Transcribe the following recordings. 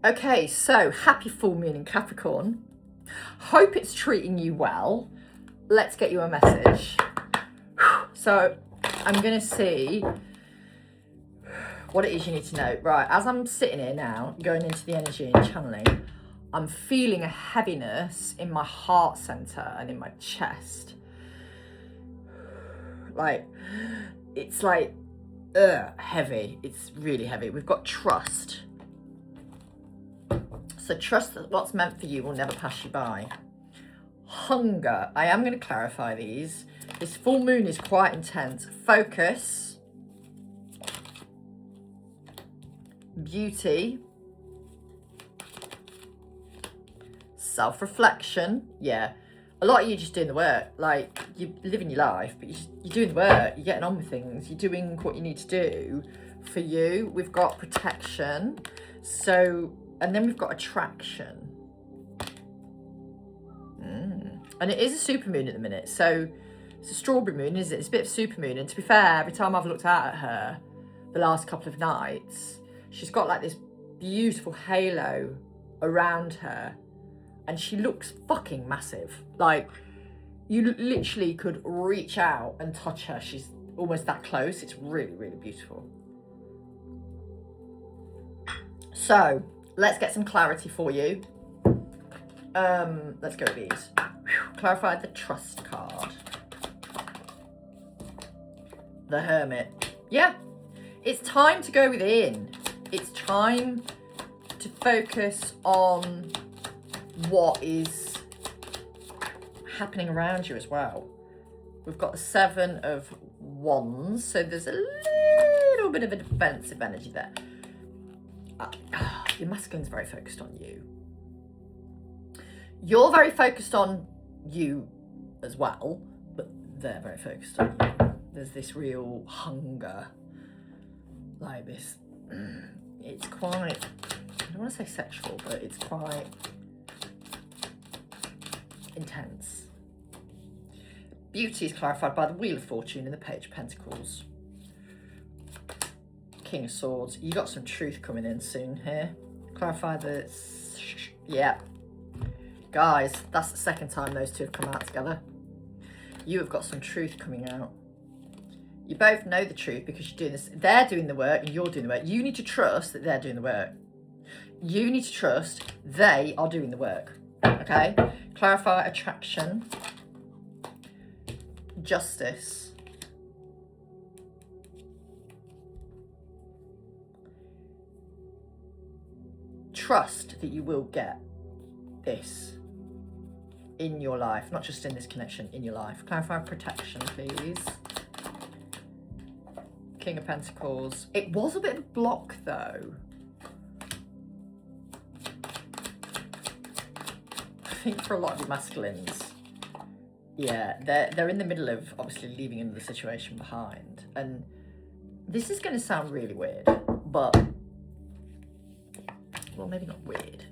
Okay, so happy full moon in Capricorn. Hope it's treating you well. Let's get you a message. So I'm going to see what it is you need to know. Right, as I'm sitting here now, going into the energy and channeling, I'm feeling a heaviness in my heart center and in my chest. Like, it's like, heavy. It's really heavy. We've got trust. So trust that what's meant for you will never pass you by. Hunger. I am going to clarify these. This full moon is quite intense. Focus. Beauty. Self-reflection. Yeah. A lot of you just doing the work. Like, you're living your life, but you're doing the work. You're getting on with things. You're doing what you need to do for you. We've got protection. So, and then we've got attraction. And it is a super moon at the minute. So it's a strawberry moon, isn't it? It's a bit of a super moon. And to be fair, every time I've looked out at her the last couple of nights, she's got like this beautiful halo around her. And she looks fucking massive. Like, you literally could reach out and touch her. She's almost that close. It's really, really beautiful. So, let's get some clarity for you. Let's go with these. Clarify the trust card. The Hermit. Yeah, it's time to go within. It's time to focus on what is happening around you as well. We've got the 7 of Wands, so there's a little bit of a defensive energy there. Your masculine's very focused on you. You're very focused on you as well, but they're very focused on you. There's this real hunger, like this. It's quite, I don't want to say sexual, but it's quite intense. Beauty is clarified by the Wheel of Fortune and the Page of Pentacles. King of Swords. You got some truth coming in soon here. Clarify the... Yeah. Guys, that's the second time those two have come out together. You have got some truth coming out. You both know the truth because you're doing this. They're doing the work and you're doing the work. You need to trust that they're doing the work. You need to trust they are doing the work. Okay? Clarify attraction. Justice. Trust that you will get this in your life, not just in this connection, in your life. Clarify protection, please. King of Pentacles. It was a bit of a block, though. I think for a lot of the masculines, yeah, they're in the middle of obviously leaving another situation behind. And this is going to sound really weird, but, well, maybe not weird.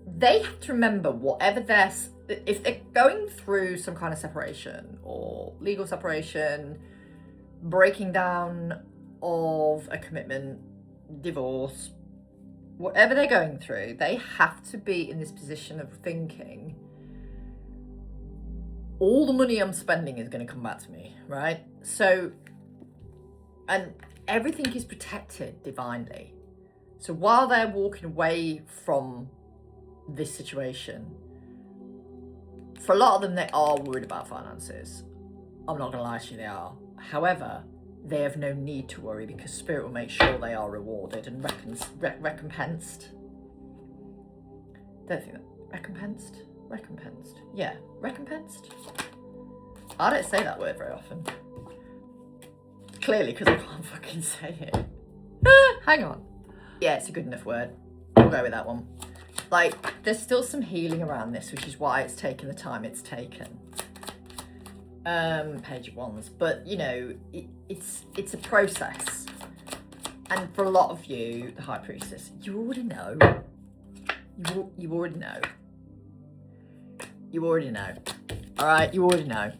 They have to remember whatever if they're going through some kind of separation or legal separation, breaking down of a commitment, divorce, whatever they're going through, they have to be in this position of thinking, all the money I'm spending is going to come back to me, right? So, and everything is protected divinely. So while they're walking away from this situation, for a lot of them, they are worried about finances. I'm not going to lie to you, they are. However, they have no need to worry because Spirit will make sure they are rewarded and recompensed. Don't think that. Recompensed? Recompensed. Yeah, recompensed. I don't say that word very often. Clearly, because I can't fucking say it. Hang on. Yeah, it's a good enough word. We'll go with that one. Like, there's still some healing around this, which is why it's taken the time it's taken. Page of Wands, but you know, it's a process. And for a lot of you, the High Priestess, you already know. You already know. You already know. All right, you already know.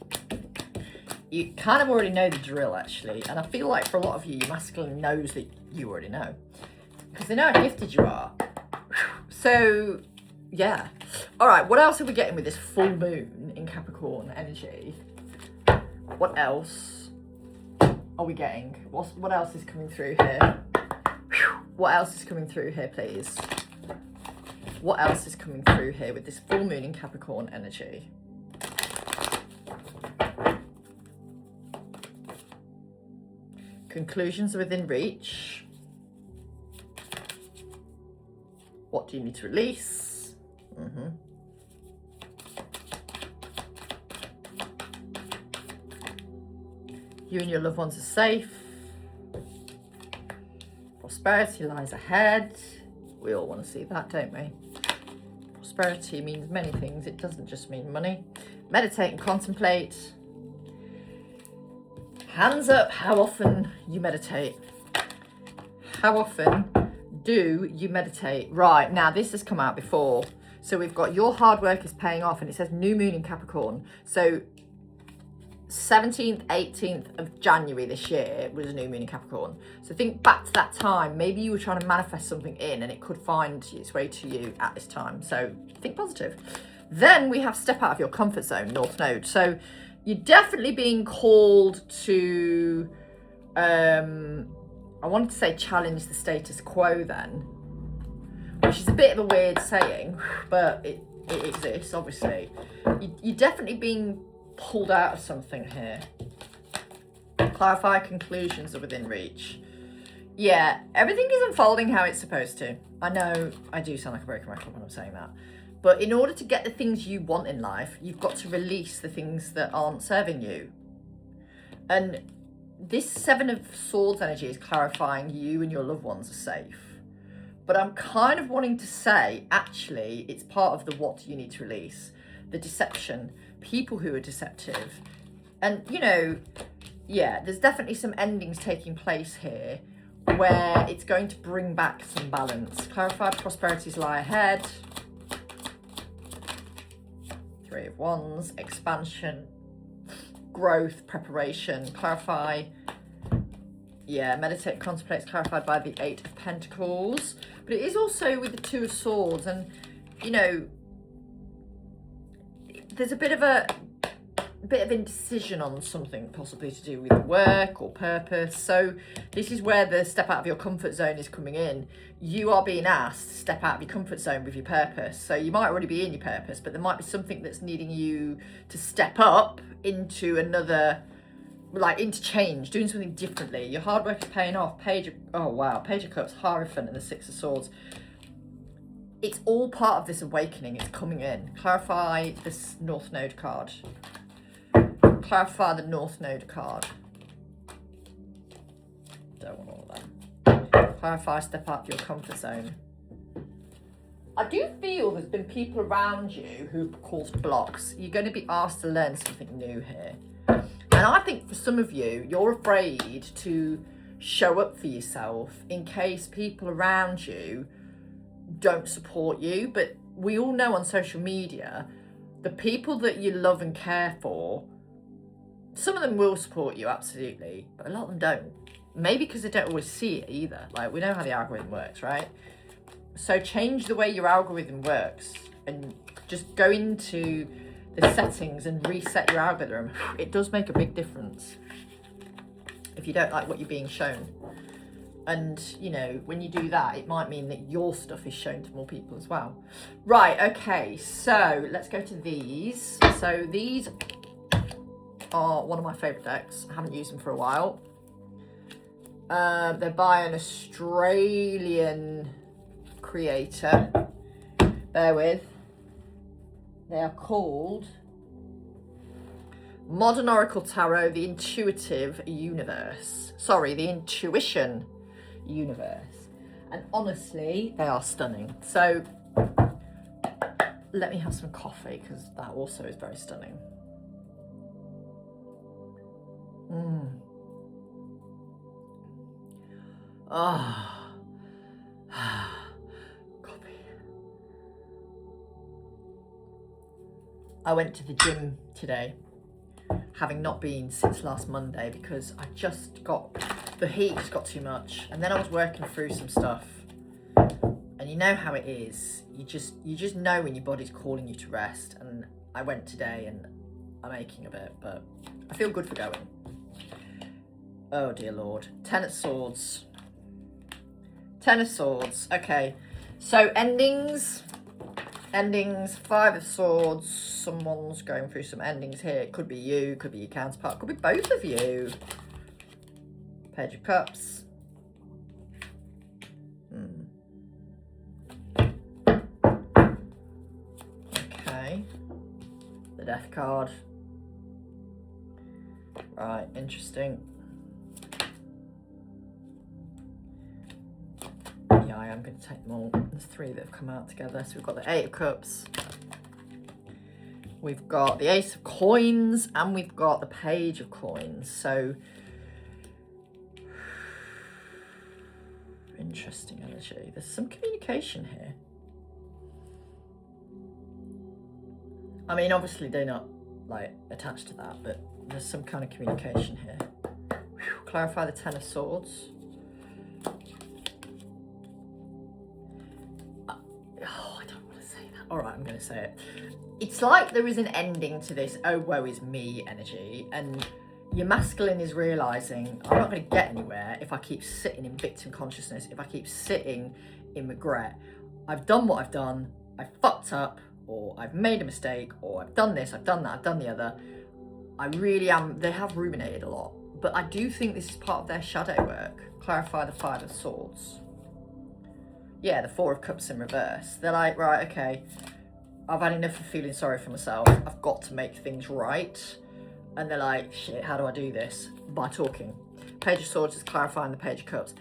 You kind of already know the drill, actually. And I feel like for a lot of you, your masculine knows that you already know. because they know how gifted you are. So, yeah. All right, what else are we getting with this full moon in Capricorn energy? What else are we getting? What else is coming through here? What else is coming through here, please? What else is coming through here with this full moon in Capricorn energy? Conclusions are within reach. What do you need to release? You and your loved ones are safe. Prosperity lies ahead. We all want to see that, don't we? Prosperity means many things. It doesn't just mean money. Meditate and contemplate. Hands up, how often you meditate? How often do you meditate? Right, now this has come out before. So we've got your hard work is paying off, and it says new moon in Capricorn. So 17th, 18th of January this year was a new moon in Capricorn. So think back to that time. Maybe you were trying to manifest something in and it could find its way to you at this time. So think positive. Then we have step out of your comfort zone, North Node. So you're definitely being called to, I wanted to say challenge the status quo then, which is a bit of a weird saying, but it exists, obviously. You're definitely being pulled out of something here. Clarify, conclusions are within reach. Yeah, everything is unfolding how it's supposed to. I know I do sound like a broken record when I'm saying that. But in order to get the things you want in life, you've got to release the things that aren't serving you. And this Seven of Swords energy is clarifying you and your loved ones are safe. But I'm kind of wanting to say, actually, it's part of the what you need to release. The deception, people who are deceptive. And, you know, yeah, there's definitely some endings taking place here where it's going to bring back some balance. Clarify, prosperities lie ahead. Three of Wands, expansion, growth, preparation. Clarify, yeah, meditate, contemplate, clarified by the Eight of Pentacles. But it is also with the Two of Swords, and, you know, there's a bit of indecision on something possibly to do with work or purpose. So this is where the step out of your comfort zone is coming in. You are being asked to step out of your comfort zone with your purpose. So you might already be in your purpose, but there might be something that's needing you to step up into another, like into change, doing something differently. Your hard work is paying off. Page of Cups, Hierophant, and the Six of Swords. It's all part of this awakening. It's coming in. Clarify this North Node card. Clarify the North Node card. Don't want all of that. Clarify, step out of your comfort zone. I do feel there's been people around you who've caused blocks. You're going to be asked to learn something new here. And I think for some of you, you're afraid to show up for yourself in case people around you don't support you. But we all know on social media, the people that you love and care for, some of them will support you, absolutely, but a lot of them don't. Maybe because they don't always see it either. Like, we know how the algorithm works, right? So change the way your algorithm works and just go into the settings and reset your algorithm. It does make a big difference if you don't like what you're being shown. And, you know, when you do that, it might mean that your stuff is shown to more people as well. Right, okay, so let's go to these. So these are one of my favourite decks. I haven't used them for a while. They're by an Australian creator. Bear with. They are called Modern Oracle Tarot, the Intuitive Universe. Sorry, the Intuition Universe. And honestly, they are stunning. So let me have some coffee, because that also is very stunning. Oh. Coffee. I went to the gym today, having not been since last Monday, because I just got, the heat just got too much. And then I was working through some stuff. And you know how it is. You just know when your body's calling you to rest. And I went today and I'm aching a bit, but I feel good for going. Oh dear Lord. 10 of Swords. 10 of Swords. Okay. So endings. 5 of Swords. Someone's going through some endings here. It could be you, could be your counterpart, could be both of you. Page of Cups. Okay. The Death card. Right, interesting. Yeah, I am going to take them all. There's 3 that have come out together. So we've got the 8 of Cups. We've got the Ace of Coins. And we've got the Page of Coins. So, interesting energy. There's some communication here. I mean, obviously they're not, like, attached to that. But there's some kind of communication here. Whew. Clarify the 10 of Swords. All right, I'm going to say it. It's like there is an ending to this, oh, woe is me energy. And your masculine is realising, I'm not going to get anywhere if I keep sitting in victim consciousness, if I keep sitting in regret. I've done what I've done, I've fucked up, or I've made a mistake, or I've done this, I've done that, I've done the other. I really am, they have ruminated a lot. But I do think this is part of their shadow work. Clarify the 5 of Swords. Yeah, the 4 of Cups in reverse. They're like, right, okay, I've had enough of feeling sorry for myself. I've got to make things right. And they're like, shit, how do I do this? By talking. Page of Swords is clarifying the Page of Cups.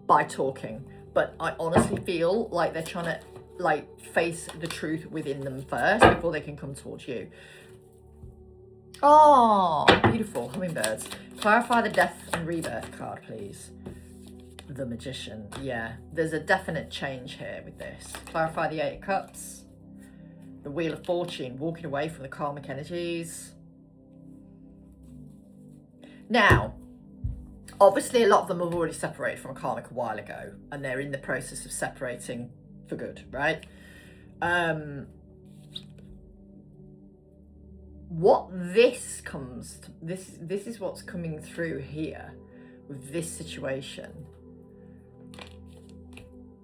By talking. But I honestly feel like they're trying to, like, face the truth within them first before they can come towards you. Oh, beautiful. Hummingbirds. Clarify the Death and Rebirth card, please. The Magician. Yeah, there's a definite change here with this. Clarify the 8 of Cups. The Wheel of Fortune, walking away from the karmic energies. Now, obviously a lot of them have already separated from a karmic a while ago, and they're in the process of separating for good, right? What this comes to, this is what's coming through here with this situation.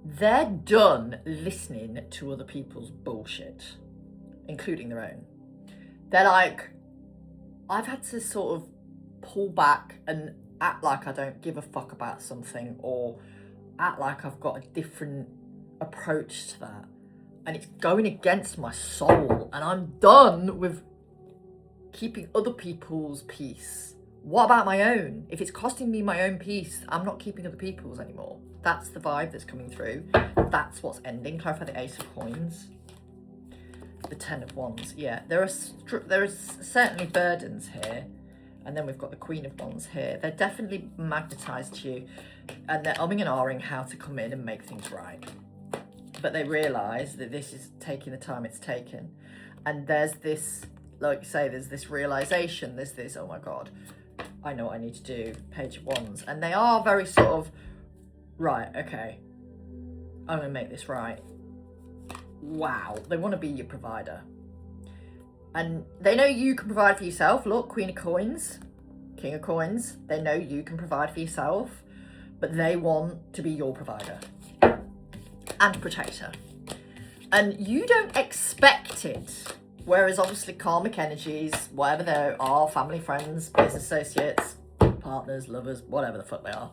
They're done listening to other people's bullshit, including their own. They're like, I've had to sort of pull back and act like I don't give a fuck about something, or act like I've got a different approach to that. And it's going against my soul, and I'm done with keeping other people's peace. What about my own? If it's costing me my own peace, I'm not keeping other people's anymore. That's the vibe that's coming through. That's what's ending. Clarify the Ace of Coins. The 10 of Wands. Yeah, there are certainly burdens here. And then we've got the Queen of Wands here. They're definitely magnetised to you. And they're umming and ahhing how to come in and make things right. But they realise that this is taking the time it's taken. And there's this, like you say, there's this realisation. There's this, oh my God, I know what I need to do. Page of Wands. And they are very sort of, right, okay, I'm going to make this right. Wow, they want to be your provider. And they know you can provide for yourself. Look, Queen of Coins, King of Coins. They know you can provide for yourself, but they want to be your provider and protector. And you don't expect it. Whereas obviously karmic energies, whatever they are, family, friends, business associates, partners, lovers, whatever the fuck they are,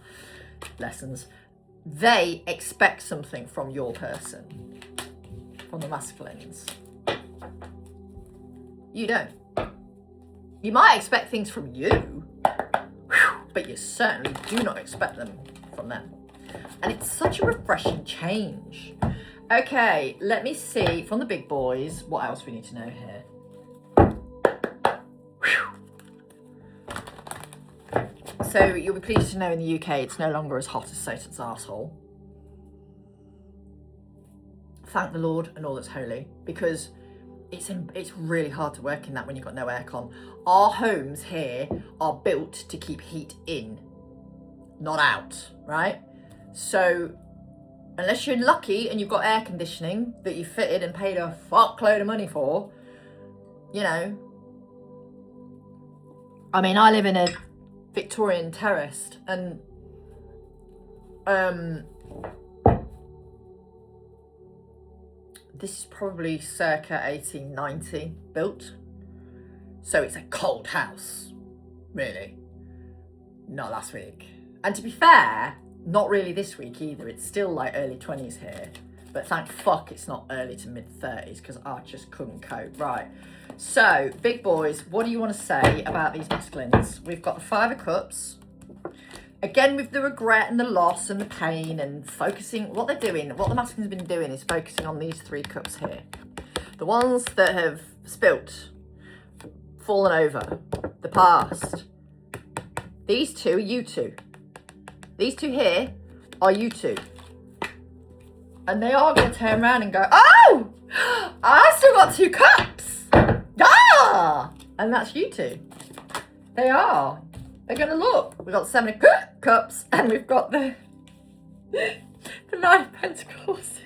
lessons, they expect something from your person, from the masculines. You don't. You might expect things from you, but you certainly do not expect them from them. And it's such a refreshing change. Okay, let me see from the big boys what else we need to know here. So you'll be pleased to know in the UK it's no longer as hot as Satan's arsehole. Thank the Lord and all that's holy, because it's really hard to work in that when you've got no aircon. Our homes here are built to keep heat in, not out, right? So unless you're lucky and you've got air conditioning that you fitted and paid a fuckload of money for, you know. I mean, I live in a Victorian terrace, and this is probably circa 1890 built. So it's a cold house, really. Not last week. And to be fair, not really this week either. It's still like early 20s here. But thank fuck it's not early to mid 30s, because I just couldn't cope. Right. So, big boys, what do you want to say about these masculines? We've got the Five of Cups. Again, with the regret and the loss and the pain and focusing, what they're doing, what the masculine's been doing is focusing on these three cups here. The ones that have spilt, fallen over, the past. These two are you two. These two here are you two. And they are going to turn around and go, oh, I still got two cups. Ah! And that's you two. They are. They're going to look. We've got the Seven of Cups and we've got the Nine of Pentacles.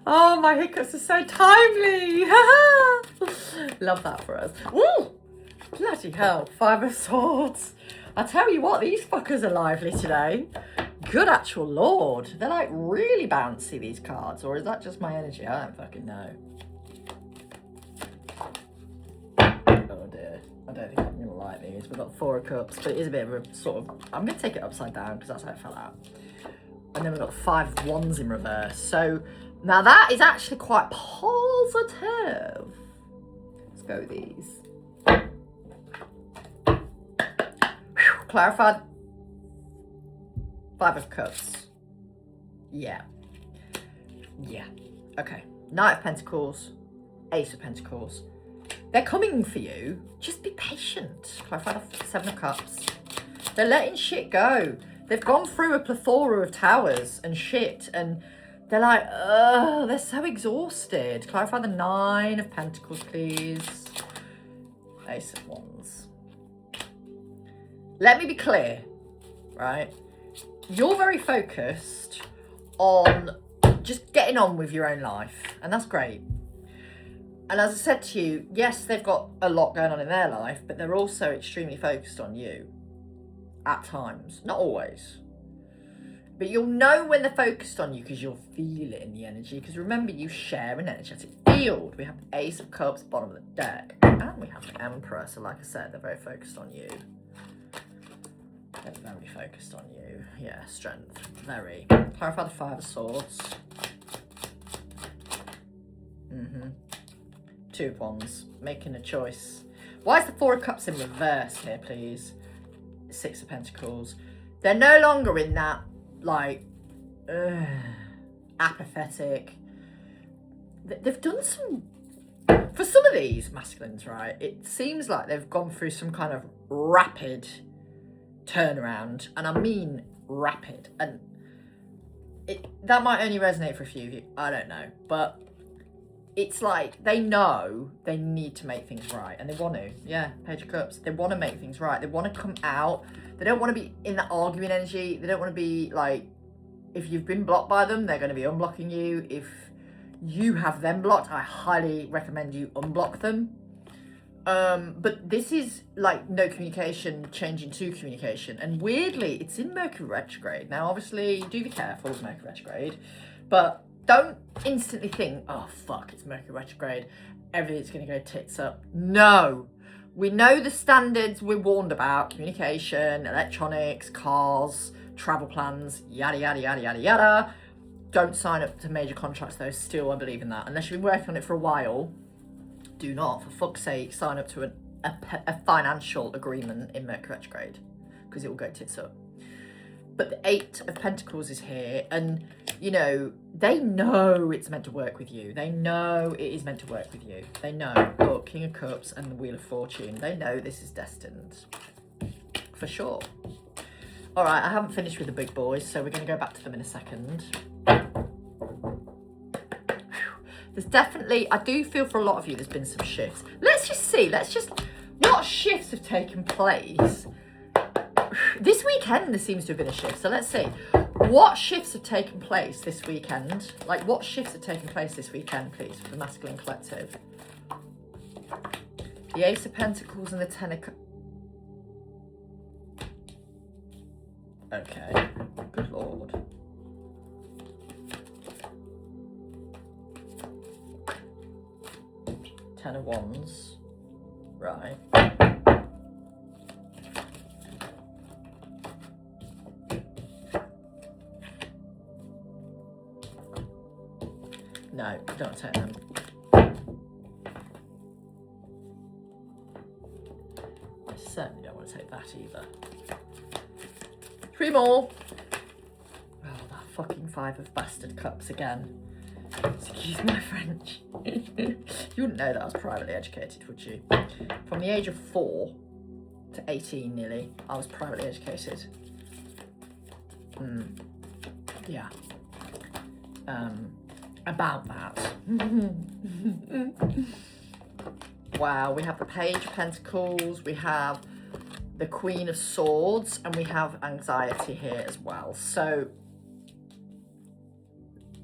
Oh, my hiccups are so timely. Love that for us. Ooh, bloody hell. Five of Swords. I tell you what, these fuckers are lively today. Good actual lord. They're like really bouncy, these cards. Or is that just my energy? I don't fucking know. Oh dear. I don't think I'm going to like these. We've got Four of Cups, but it is a bit of a sort of... I'm going to take it upside down because that's how it fell out. And then we've got Five of Wands in reverse. So now that is actually quite positive. Let's go with these. Whew, clarified. Five of Cups. Yeah. Yeah. Okay. Knight of Pentacles. Ace of Pentacles. They're coming for you. Just be patient. Clarified Seven of Cups. They're letting shit go. They've gone through a plethora of towers and shit, and they're like, ugh, they're so exhausted. Clarify the Nine of Pentacles, please. Ace of Wands. Let me be clear, right? You're very focused on just getting on with your own life, and that's great. And as I said to you, yes, they've got a lot going on in their life, but they're also extremely focused on you. At times, not always, but you'll know when they're focused on you because you'll feel it in the energy. Because remember, you share an energetic field. We have the Ace of Cups, bottom of the deck, and we have the Emperor. So like I said, they're very focused on you. They're very focused on you. Yeah, strength, very. Clarify the Five of Swords. Two of Wands, making a choice. Why is the Four of Cups in reverse here, please? Six of Pentacles. They're no longer in that, like, apathetic. They've done some, for some of these masculines, right, it seems like they've gone through some kind of rapid turnaround, and I mean rapid, and that might only resonate for a few of you, I don't know, but it's like they know they need to make things right, and they want to. Yeah, Page of Cups. They want to make things right. They want to come out. They don't want to be in that arguing energy. They don't want to be like, if you've been blocked by them, they're going to be unblocking you. If you have them blocked, I highly recommend you unblock them. But this is like no communication changing to communication. And weirdly, it's in Mercury retrograde. Now, obviously, do be careful with Mercury retrograde, but don't instantly think, oh, fuck, it's Mercury retrograde. Everything's going to go tits up. No. We know the standards we're warned about. Communication, electronics, cars, travel plans, yada, yada, yada, yada, yada. Don't sign up to major contracts, though. Still, I believe in that. Unless you've been working on it for a while, do not, for fuck's sake, sign up to a financial agreement in Mercury retrograde, because it will go tits up. But the Eight of Pentacles is here, and, you know, they know it's meant to work with you. They know it is meant to work with you. They know. Look, King of Cups and the Wheel of Fortune. They know this is destined. For sure. All right, I haven't finished with the big boys, so we're going to go back to them in a second. There's definitely, I do feel for a lot of you there's been some shifts. Let's just see. What shifts have taken place? This weekend there seems to have been a shift, so let's see. What shifts have taken place this weekend? Like, what shifts have taken place this weekend, please, for the masculine collective? The Ace of Pentacles and the Ten of Cups. Okay, good lord. Ten of Wands. Right. No, don't take them. I certainly don't want to take that either. 3 more. Oh, that fucking 5 of Bastard Cups again. Excuse my French. You wouldn't know that I was privately educated, would you? From the age of 4 to 18 nearly, I was privately educated. Yeah. About that. Wow, we have the Page of Pentacles, we have the Queen of Swords, and we have anxiety here as well. So,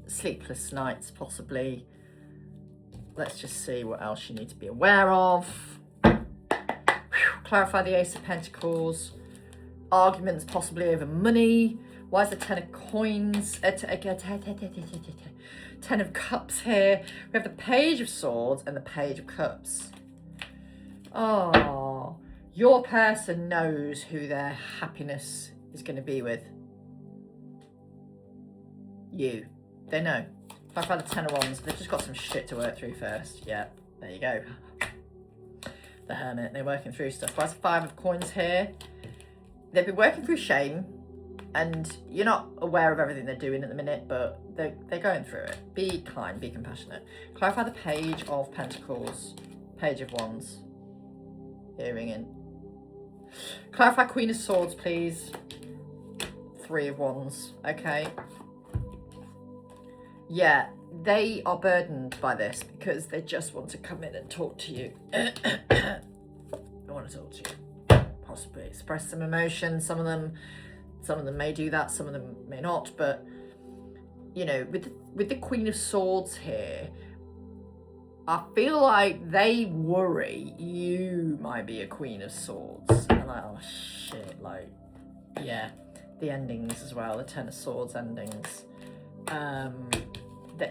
sleepless nights possibly. Let's just see what else you need to be aware of. Clarify the Ace of Pentacles. Arguments possibly over money. Why is the Ten of Coins? 10 of Cups here. We have the Page of Swords and the Page of Cups. Oh, your person knows who their happiness is going to be with. You. They know. If I've had the 10 of Wands, they've just got some shit to work through first. Yeah, there you go. The Hermit, they're working through stuff. Why is the 5 of Coins here? They've been working through shame, and you're not aware of everything they're doing at the minute, but they're going through it. Be kind, be compassionate. Clarify the Page of Pentacles, Page of Wands. Hearing in. Clarify Queen of Swords, please. 3 of Wands. Okay. Yeah, they are burdened by this because they just want to come in and talk to you. They want to talk to you. Possibly express some emotion. Some of them may do that, some of them may not, but you know, with the Queen of Swords here, I feel like they worry you might be a Queen of Swords. And like, oh shit, like, yeah, the endings as well, the Ten of Swords endings.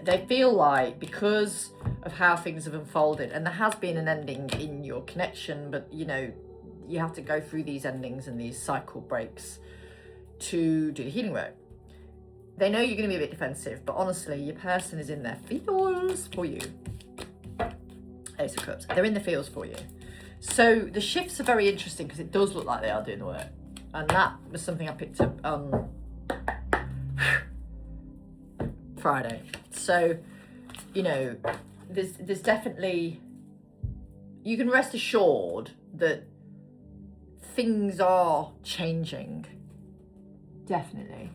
They feel like because of how things have unfolded, and there has been an ending in your connection, but you know, you have to go through these endings and these cycle breaks to do the healing work. They know you're going to be a bit defensive, but honestly, your person is in their feels for you. Ace of Cups. They're in the feels for you. So the shifts are very interesting because it does look like they are doing the work. And that was something I picked up on Friday. So, you know, there's definitely, you can rest assured that things are changing. Definitely.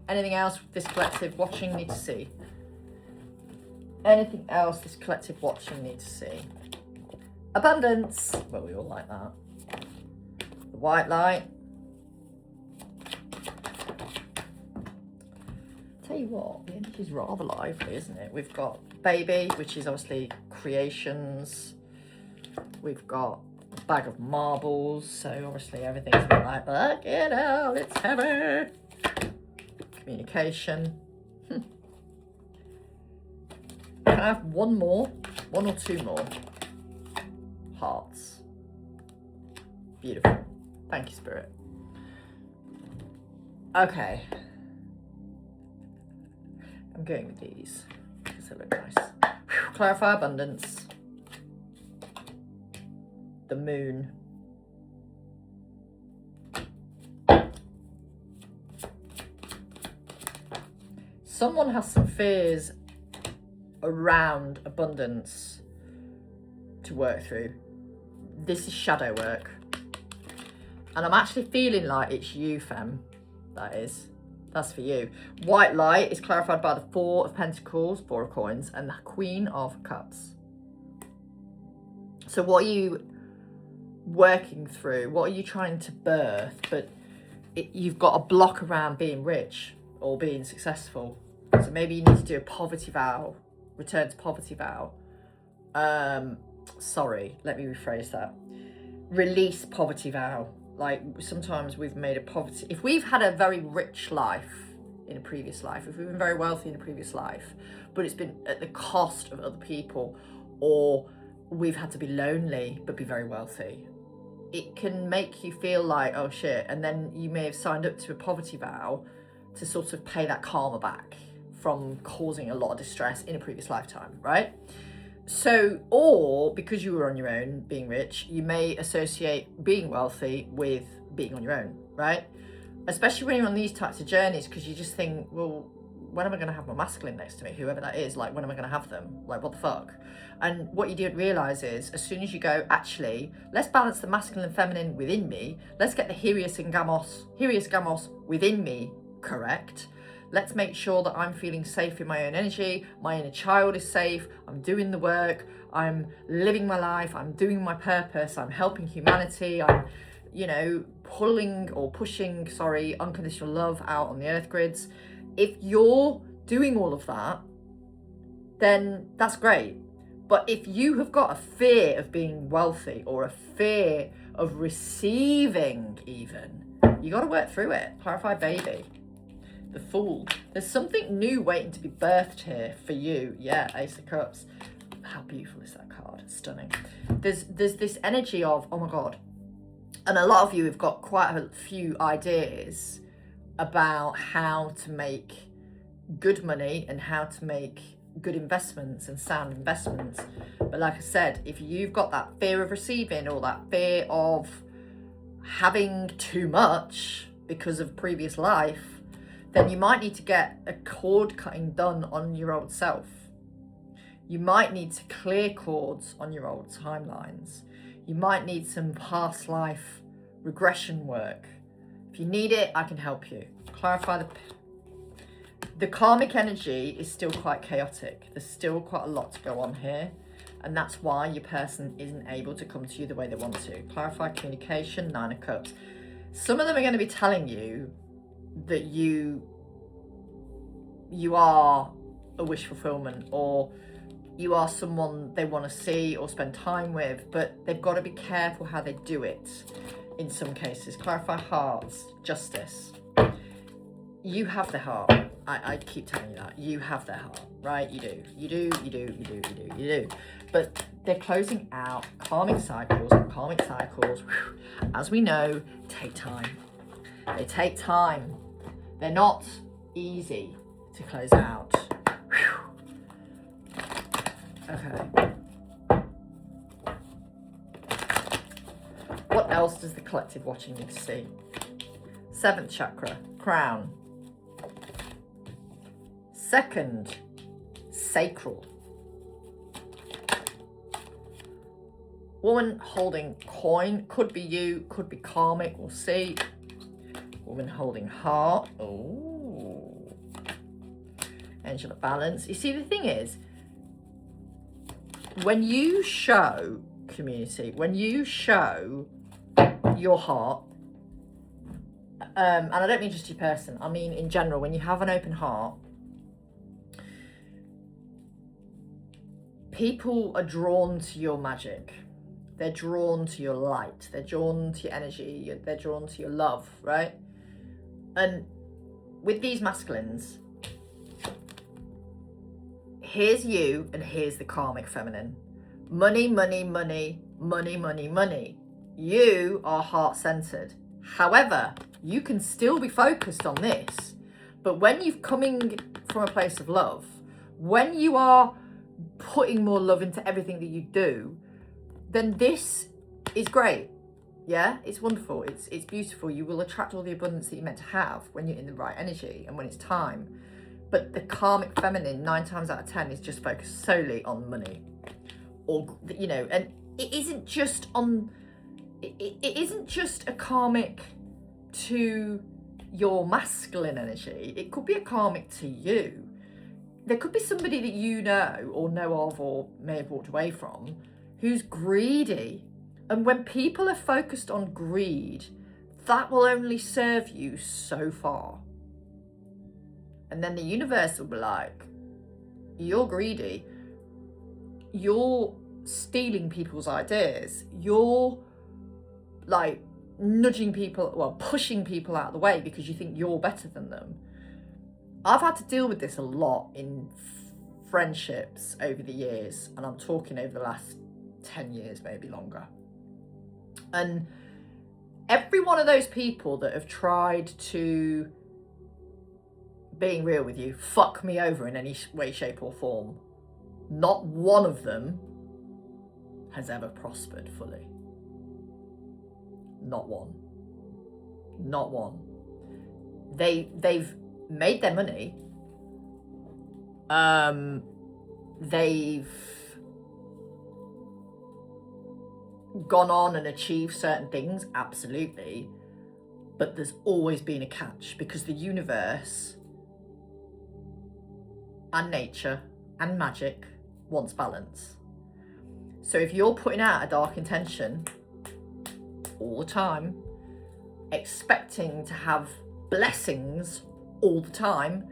Anything else this collective watching need to see? Anything else this collective watching need to see? Abundance. Well, we all like that. The white light. Tell you what, the energy is rather lively, isn't it? We've got baby, which is obviously creations. We've got a bag of marbles, so obviously everything's a bit like, look it out, it's heavy. Communication. Can I have one or 2 more? Hearts. Beautiful. Thank you, Spirit. Okay. I'm going with these because they look nice. Clarify abundance. The moon. Someone has some fears around abundance to work through. This is shadow work. And I'm actually feeling like it's you, femme. That is. That's for you. White light is clarified by the 4 of Pentacles, 4 of Coins, and the Queen of Cups. So what are you working through? What are you trying to birth? But you've got a block around being rich or being successful. So maybe you need to do a poverty vow, return to poverty vow. Sorry, let me rephrase that. Release poverty vow. Like, sometimes we've made a poverty, if we've had a very rich life in a previous life, if we've been very wealthy in a previous life, but it's been at the cost of other people, or we've had to be lonely but be very wealthy, it can make you feel like, oh shit, and then you may have signed up to a poverty vow to sort of pay that karma back from causing a lot of distress in a previous lifetime, right? So, or because you were on your own being rich, you may associate being wealthy with being on your own, right? Especially when you're on these types of journeys, because you just think, well, when am I going to have my masculine next to me, whoever that is? Like, when am I going to have them? Like, what the fuck? And what you don't realize is, as soon as you go, actually, let's balance the masculine and feminine within me, let's get the Helios and Gamos within me correct. Let's make sure that I'm feeling safe in my own energy, my inner child is safe, I'm doing the work, I'm living my life, I'm doing my purpose, I'm helping humanity, I'm, pushing unconditional love out on the earth grids. If you're doing all of that, then that's great. But if you have got a fear of being wealthy or a fear of receiving even, you got to work through it. Clarify baby. The Fool. There's something new waiting to be birthed here for you. Yeah, Ace of Cups. How beautiful is that card? It's stunning. There's this energy of, oh my God. And a lot of you have got quite a few ideas about how to make good money and how to make good investments and sound investments. But like I said, if you've got that fear of receiving or that fear of having too much because of previous life, then you might need to get a cord cutting done on your old self. You might need to clear cords on your old timelines. You might need some past life regression work. If you need it, I can help you. Clarify the karmic energy is still quite chaotic. There's still quite a lot to go on here. And that's why your person isn't able to come to you the way they want to. Clarify communication, 9 of Cups. Some of them are going to be telling you that you are a wish fulfillment, or you are someone they want to see or spend time with, but they've got to be careful how they do it in some cases. Clarify hearts, justice. You have the heart. I keep telling you that. You have their heart, right? You do. But they're closing out karmic cycles, as we know, take time. They take time. They're not easy to close out. Okay. What else does the collective watching need to see? 7th chakra, crown. 2nd, sacral. Woman holding coin, could be you, could be karmic, we'll see. Woman holding heart. Oh. Angel of balance. You see, the thing is, when you show community, when you show your heart, and I don't mean just your person, I mean in general, when you have an open heart, people are drawn to your magic. They're drawn to your light. They're drawn to your energy. They're drawn to your love, right? And with these masculines, here's you and here's the karmic feminine. Money, money, money, money, money, money. You are heart-centered. However, you can still be focused on this. But when you're coming from a place of love, when you are putting more love into everything that you do, then this is great. Yeah, it's wonderful. It's beautiful. You will attract all the abundance that you're meant to have when you're in the right energy and when it's time. But the karmic feminine, 9 times out of 10, is just focused solely on money. Or, and it isn't just on, it isn't just a karmic to your masculine energy. It could be a karmic to you. There could be somebody that you know or know of or may have walked away from who's greedy. And when people are focused on greed, that will only serve you so far. And then the universe will be like, you're greedy, you're stealing people's ideas, you're like nudging people, well, pushing people out of the way because you think you're better than them. I've had to deal with this a lot in friendships over the years, and I'm talking over the last 10 years, maybe longer. And every one of those people that have tried to, being real with you, fuck me over in any way, shape or form, not one of them has ever prospered fully. Not one. Not one. They've made their money. They've gone on and achieved certain things, absolutely. But there's always been a catch, because the universe and nature and magic wants balance. So if you're putting out a dark intention all the time, expecting to have blessings all the time,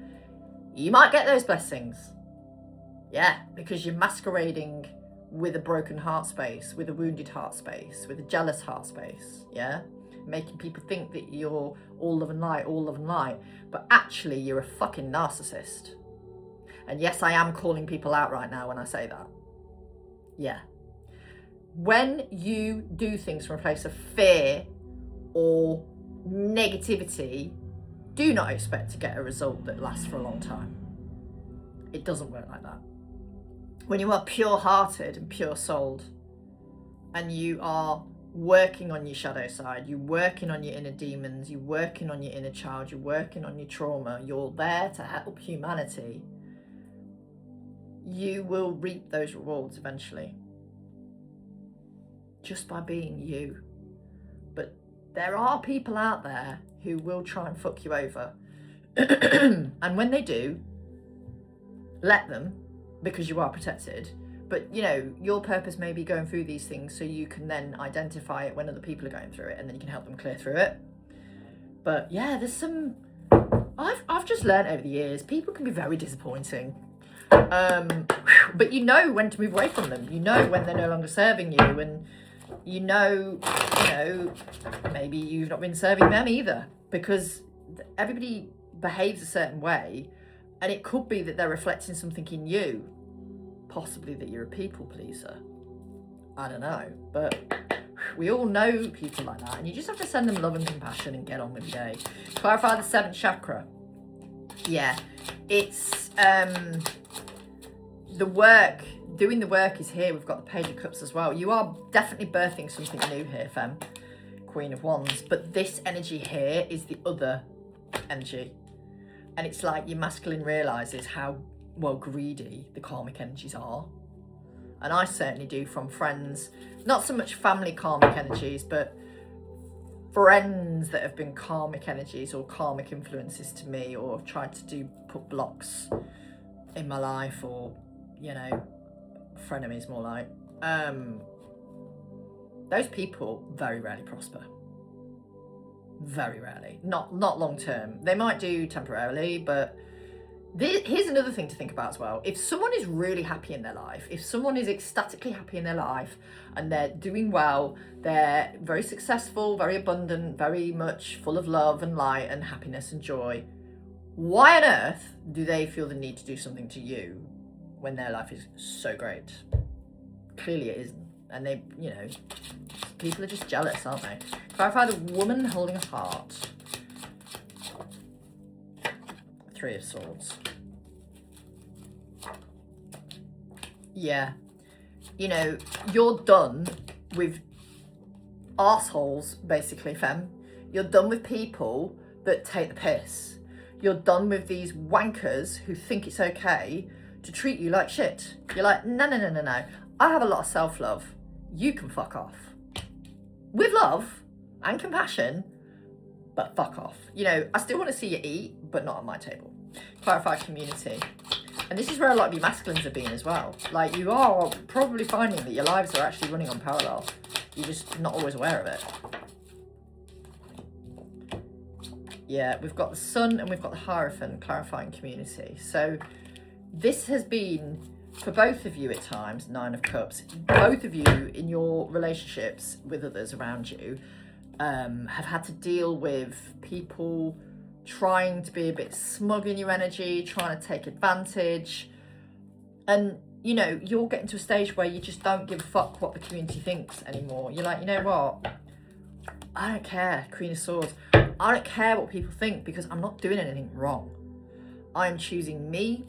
you might get those blessings. Yeah, because you're masquerading with a broken heart space, with a wounded heart space, with a jealous heart space, yeah? Making people think that you're all love and light, all love and light, but actually you're a fucking narcissist. And yes, I am calling people out right now when I say that. Yeah. When you do things from a place of fear or negativity, do not expect to get a result that lasts for a long time. It doesn't work like that. When you are pure-hearted and pure-souled, and you are working on your shadow side, you're working on your inner demons, you're working on your inner child, you're working on your trauma, you're there to help humanity, you will reap those rewards eventually. Just by being you. But there are people out there who will try and fuck you over. And when they do, let them, because you are protected. But, you know, your purpose may be going through these things so you can then identify it when other people are going through it, and then you can help them clear through it. But yeah, there's some... I've just learned over the years, people can be very disappointing. But you know when to move away from them. You know when they're no longer serving you, and you know, maybe you've not been serving them either, because everybody behaves a certain way, and it could be that they're reflecting something in you, possibly that you're a people pleaser. I don't know, but we all know people like that, and you just have to send them love and compassion and get on with your day. Clarify the 7th chakra. Yeah, it's the work. Doing the work is here. We've got the Page of Cups as well. You are definitely birthing something new here, Femme. Queen of Wands. But this energy here is the other energy. And it's like your masculine realises how, well, greedy the karmic energies are. And I certainly do, from friends. Not so much family karmic energies, but friends that have been karmic energies or karmic influences to me, or have tried to put blocks in my life, or, you know, frenemies more like. Those people very rarely prosper. Very rarely. Not long term. They might do temporarily, but here's another thing to think about as well. If someone is really happy in their life, if someone is ecstatically happy in their life and they're doing well, they're very successful, very abundant, very much full of love and light and happiness and joy, why on earth do they feel the need to do something to you when their life is so great? Clearly it isn't. And they, you know, people are just jealous, aren't they? Clarify the woman holding a heart. 3 of Swords. Yeah. You know, you're done with arseholes, basically, Femme. You're done with people that take the piss. You're done with these wankers who think it's okay to treat you like shit. You're like, no. I have a lot of self-love. You can fuck off. With love and compassion, but fuck off. You know, I still want to see you eat, but not on my table. Clarify community. And this is where a lot of you masculines have been as well. Like, you are probably finding that your lives are actually running on parallel. You're just not always aware of it. Yeah, we've got the Sun and we've got the Hierophant, clarifying community. So this has been, for both of you at times, 9 of Cups, both of you in your relationships with others around you have had to deal with people trying to be a bit smug in your energy, trying to take advantage. And, you know, you're getting to a stage where you just don't give a fuck what the community thinks anymore. You're like, you know what? I don't care, Queen of Swords. I don't care what people think because I'm not doing anything wrong. I'm choosing me.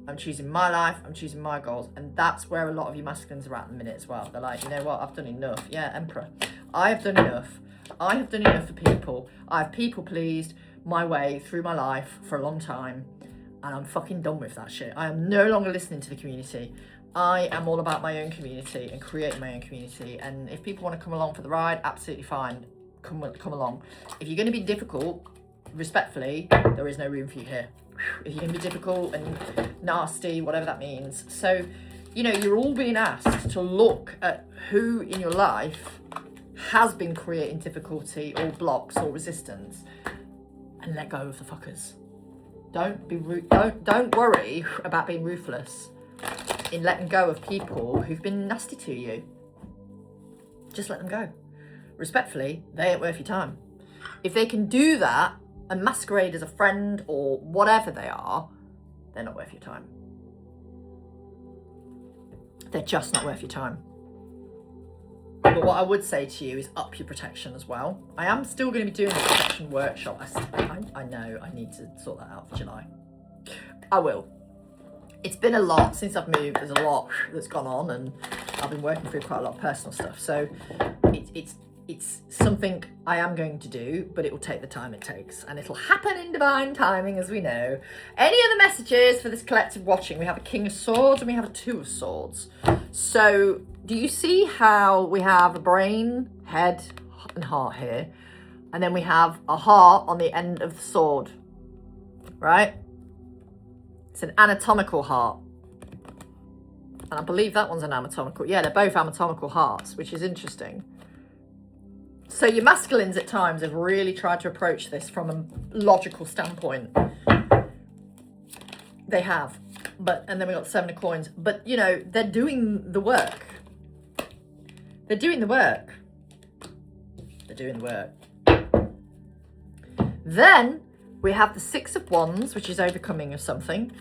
I'm choosing my life. I'm choosing my goals. And that's where a lot of you masculines are at the minute as well. They're like, you know what? I've done enough. Yeah, Emperor. I have done enough. I have done enough for people. I've people pleased my way through my life for a long time. And I'm fucking done with that shit. I am no longer listening to the community. I am all about my own community and creating my own community. And if people want to come along for the ride, absolutely fine. Come along. If you're going to be difficult, respectfully, there is no room for you here. If you're going to be difficult and nasty, whatever that means. So, you know, you're all being asked to look at who in your life has been creating difficulty or blocks or resistance and let go of the fuckers. Don't be rude. Don't worry about being ruthless in letting go of people who've been nasty to you. Just let them go. Respectfully, they ain't worth your time. If they can do that and masquerade as a friend or whatever they are, they're not worth your time. They're just not worth your time. But what I would say to you is up your protection as well. I am still going to be doing a protection workshop. I know I need to sort that out for July. I will. It's been a lot since I've moved. There's a lot that's gone on and I've been working through quite a lot of personal stuff. So it's something I am going to do, but it will take the time it takes and it'll happen in divine timing, as we know. Any other messages for this collective watching? We have a King of Swords and we have a Two of Swords. So do you see how we have a brain, head and heart here? And then we have a heart on the end of the sword, right? It's an anatomical heart. And I believe that one's an anatomical. Yeah, they're both anatomical hearts, which is interesting. So your masculines at times have really tried to approach this from a logical standpoint. They have. And then we got the 7 of Coins. But, you know, they're doing the work. They're doing the work. They're doing the work. Then we have the 6 of Wands, which is overcoming of something.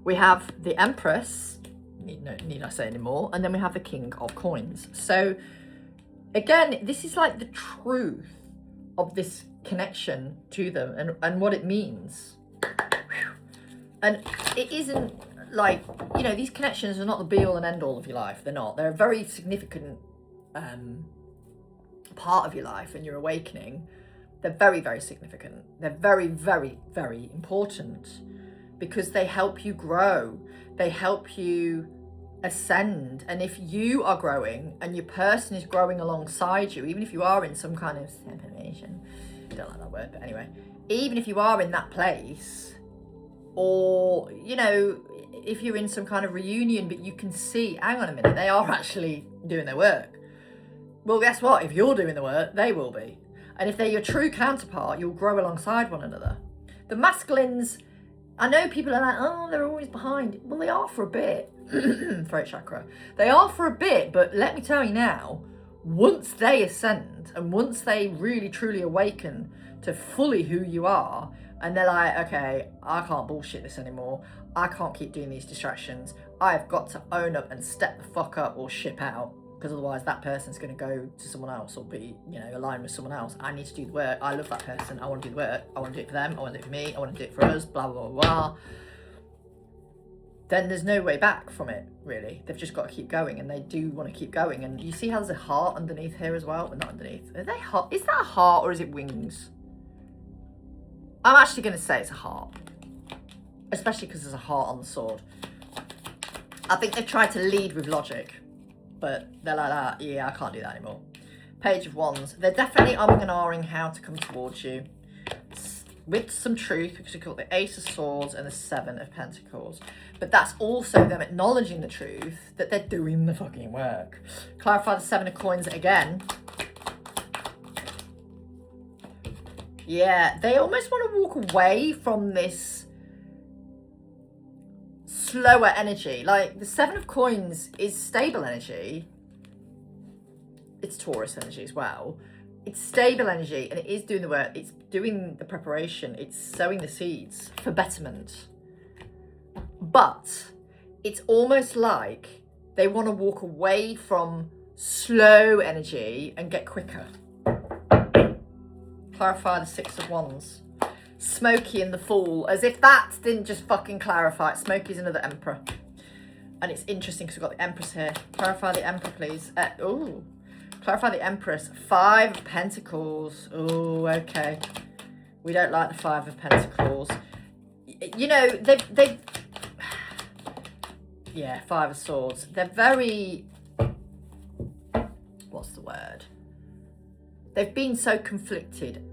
We have the Empress. Need I say any more? And then we have the King of Coins. So again, this is like the truth of this connection to them and what it means. And it isn't like, you know, these connections are not the be all and end all of your life. They're not. They're a very significant part of your life and your awakening. They're very, very significant. They're very, very, very important because they help you grow. They help you ascend. And if you are growing and your person is growing alongside you, even if you are in some kind of separation, I don't like that word, but anyway, even if you are in that place, or, you know, if you're in some kind of reunion, but you can see, hang on a minute, they are actually doing their work. Well, guess what? If you're doing the work, they will be. And if they're your true counterpart, you'll grow alongside one another. The masculines, I know people are like, oh, they're always behind. Well, they are for a bit. Throat chakra. They are for a bit, but let me tell you now, once they ascend and once they really truly awaken to fully who you are, and they're like, okay, I can't bullshit this anymore. I can't keep doing these distractions. I've got to own up and step the fuck up or ship out, because otherwise that person's going to go to someone else or be, you know, aligned with someone else. I need to do the work. I love that person. I want to do the work. I want to do it for them. I want to do it for me. I want to do it for us, blah, blah, blah, blah. Then there's no way back from it, really. They've just got to keep going, and they do want to keep going. And you see how there's a heart underneath here as well? Well, not underneath. Are they heart? Is that a heart or is it wings? I'm actually going to say it's a heart, especially because there's a heart on the sword. I think they've tried to lead with logic, but they're like that. Yeah, I can't do that anymore. Page of Wands. They're definitely umming and ahhing how to come towards you with some truth, because we've got the Ace of Swords and the 7 of Pentacles. But that's also them acknowledging the truth that they're doing the fucking work. Clarify the 7 of Coins again. Yeah, they almost want to walk away from this slower energy. Like the Seven of Coins is stable energy. It's Taurus energy as well. It's stable energy and it is doing the work. It's doing the preparation. It's sowing the seeds for betterment. But it's almost like they want to walk away from slow energy and get quicker. Clarify the Six of Wands. Smoky and the Fool. As if that didn't just fucking clarify it. Smoky's another Emperor. And it's interesting because we've got the Empress here. Clarify the Emperor, please. Clarify the Empress. Five of Pentacles. Oh, okay. We don't like the Five of Pentacles. You know, they've yeah, Five of Swords. They're very, what's the word? They've been so conflicted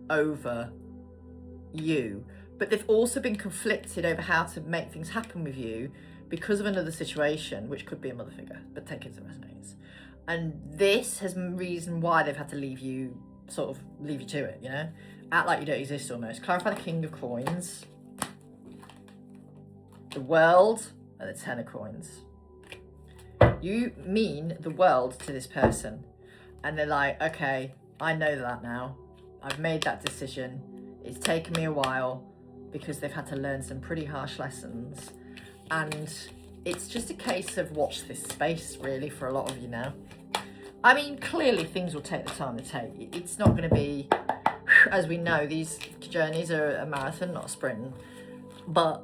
over you, but they've also been conflicted over how to make things happen with you because of another situation, which could be a mother figure, but take it as it resonates. And this has been the reason why they've had to leave you, sort of leave you to it, you know? Act like you don't exist almost. Clarify the King of Coins, the World, and the Ten of Coins. You mean the world to this person. And they're like, okay, I know that now. I've made that decision. It's taken me a while because they've had to learn some pretty harsh lessons. And it's just a case of watch this space, really, for a lot of you now. I mean, clearly things will take the time to take. It's not going to be, as we know, these journeys are a marathon, not a sprint. But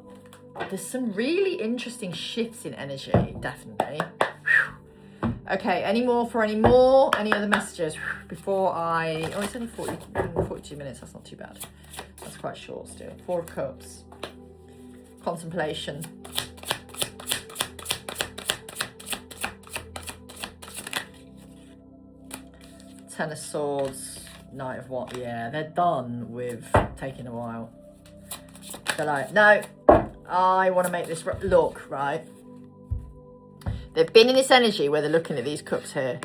there's some really interesting shifts in energy, definitely. Okay, any other messages before I, oh, it's only 42 minutes, that's not too bad. That's quite short still. Four of Cups. Contemplation. Ten of Swords. Knight of what? Yeah, they're done with taking a while. They're like, no, I want to make this look, right? They've been in this energy where they're looking at these cups here.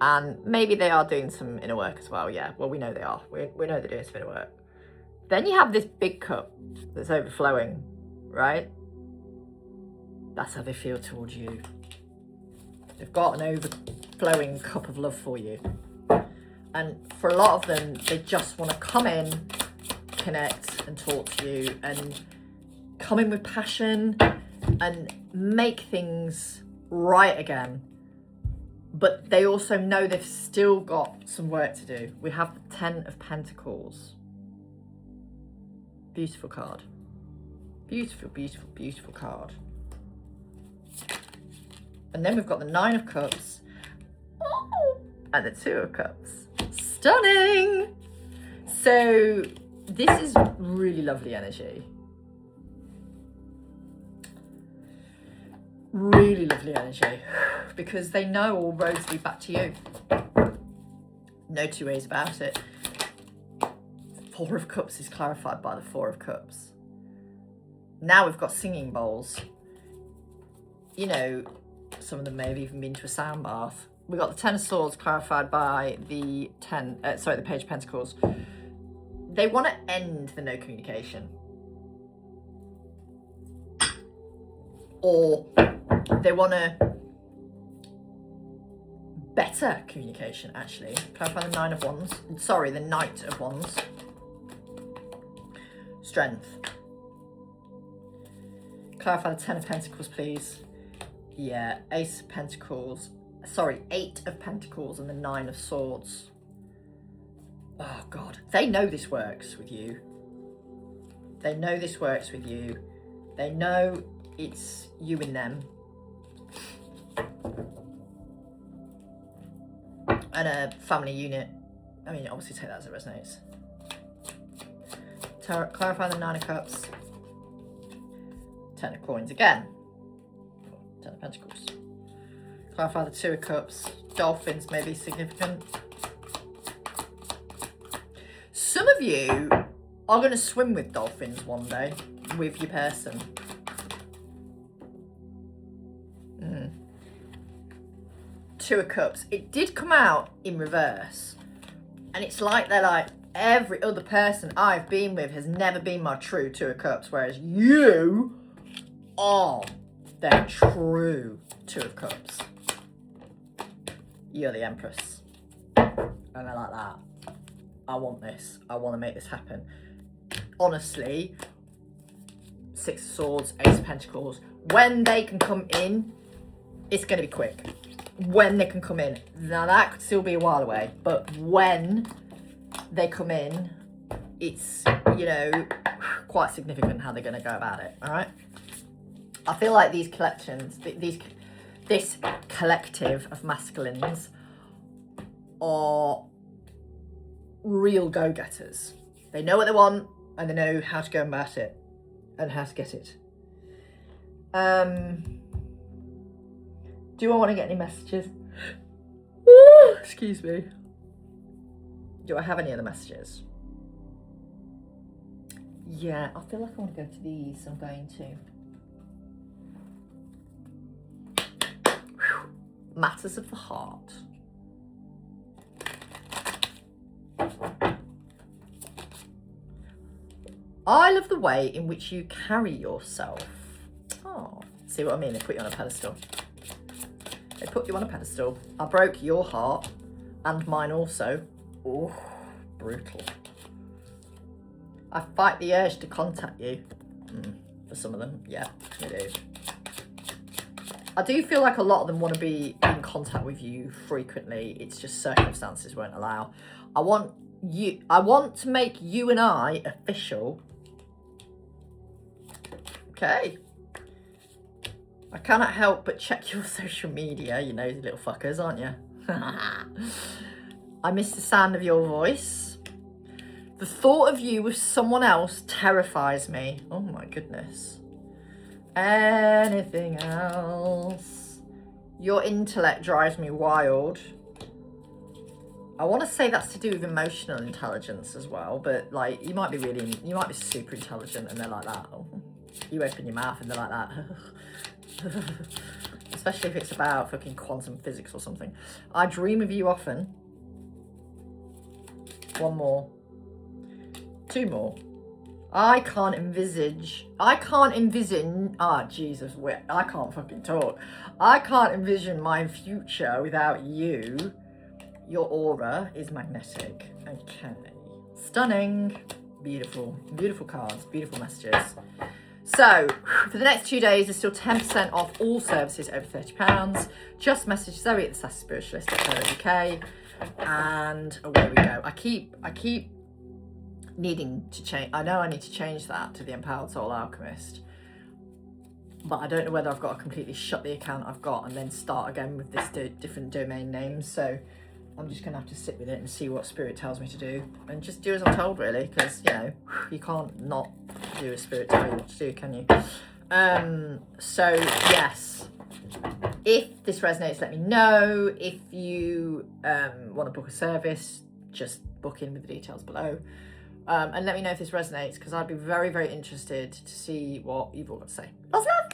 And maybe they are doing some inner work as well. Yeah, well, we know they are. We know they're doing some inner work. Then you have this big cup that's overflowing, right? That's how they feel towards you. They've got an overflowing cup of love for you. And for a lot of them, they just want to come in, connect and talk to you and come in with passion and make things right again. But they also know they've still got some work to do. We have the Ten of Pentacles. Beautiful card. Beautiful, beautiful, beautiful card. And then we've got the Nine of Cups. Oh, and the Two of Cups. Stunning! So this is really lovely energy. Really lovely energy. Because they know all roads lead back to you. No two ways about it. Four of Cups is clarified by the Four of Cups. Now we've got singing bowls. You know, some of them may have even been to a sound bath. We've got the Ten of Swords clarified by the the Page of Pentacles. They want to end the no communication. Or they want to better communication, actually. Clarify the Nine of Wands. Sorry, the Knight of Wands. Strength. Clarify the Ten of Pentacles, please. Yeah, Ace of Pentacles. Sorry, Eight of Pentacles and the Nine of Swords. Oh, God. They know this works with you. They know this works with you. They know it's you and them. And a family unit. I mean, obviously take that as it resonates. Clarify the Nine of Cups. Ten of Coins again. Ten of Pentacles. Clarify the Two of Cups. Dolphins may be significant. Some of you are going to swim with dolphins one day with your person. Two of Cups. It did come out in reverse, And it's like they're like, every other person I've been with has never been my true Two of Cups, whereas you are their true Two of Cups. You're the Empress. And they're like that. I want this. I want to make this happen. Honestly, Six of Swords, Ace of Pentacles, when they can come in, it's going to be quick. When they can come in. Now that could still be a while away, but when they come in, it's, you know, quite significant how they're going to go about it. All right. I feel like these collections, this collective of masculines are real go-getters. They know what they want and they know how to go about it and how to get it. Do I want to get any messages? Excuse me. Do I have any other messages? Yeah, I feel like I want to go to these. I'm going to. Matters of the heart. I love the way in which you carry yourself. Oh, see what I mean? They put you on a pedestal. They put you on a pedestal. I broke your heart and mine also. Oh, brutal. I fight the urge to contact you. For some of them, yeah, they do. I do feel like a lot of them want to be in contact with you frequently. It's just circumstances won't allow. I want to make you and I official. Okay. I cannot help but check your social media, you nosy little fuckers, aren't you? I miss the sound of your voice. The thought of you with someone else terrifies me. Oh my goodness. Anything else? Your intellect drives me wild. I want to say that's to do with emotional intelligence as well, but like you might be super intelligent and they're like that. Oh, you open your mouth and they're like that. Especially if it's about fucking quantum physics or something. I dream of you often. One more. Two more. I can't envision, Jesus, wait, I can't fucking talk. I can't envision my future without you. Your aura is magnetic. Okay. Stunning. Beautiful. Beautiful cards. Beautiful messages. So, for the next 2 days, there's still 10% off all services over £30. Just message Zoe at the sassyspiritualist.co.uk and away we go. I keep needing to change. I know I need to change that to the Empowered Soul Alchemist, but I don't know whether I've got to completely shut the account I've got and then start again with this different domain names. So I'm just gonna have to sit with it and see what Spirit tells me to do and just do as I'm told, really, because you know you can't not do as Spirit tells you what to do, can you? So yes, if this resonates, let me know. If you want to book a service, just book in with the details below. And let me know if this resonates, because I'd be very, very interested to see what you've all got to say. Lots of love!